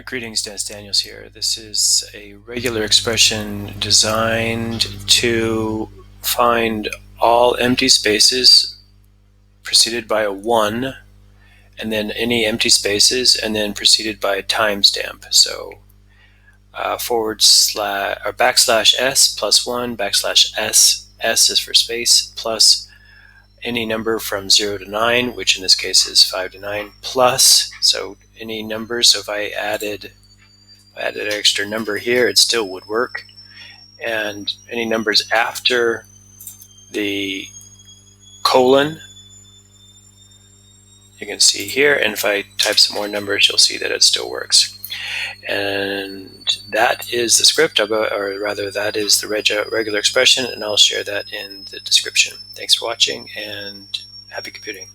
Greetings, Dennis Daniels here. This is a regular expression designed to find all empty spaces preceded by a 1, and then any empty spaces, and then preceded by a timestamp. So backslash s plus 1, backslash s is for space, plus any number from 0 to 9, which in this case is 5 to 9, plus, so any numbers. So if I added an extra number here, it still would work. And any numbers after the colon, you can see here. And if I type some more numbers, you'll see that it still works. And that is the script, that is the regular expression, and I'll share that in the description. Thanks for watching, and happy computing.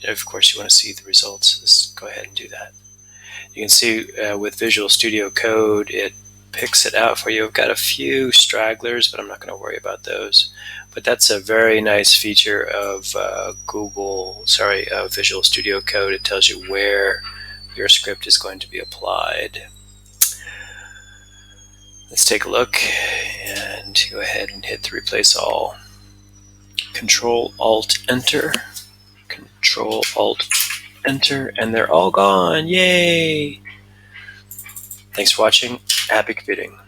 Of course, you want to see the results. Let's go ahead and do that. You can see with Visual Studio Code, it picks it out for you. I've got a few stragglers, but I'm not going to worry about those. But that's a very nice feature of Visual Studio Code. It tells you where your script is going to be applied. Let's take a look and go ahead and hit the replace all. Control-Alt-Enter. Control-Alt-Enter, and they're all gone. Yay! Thanks for watching. Happy computing.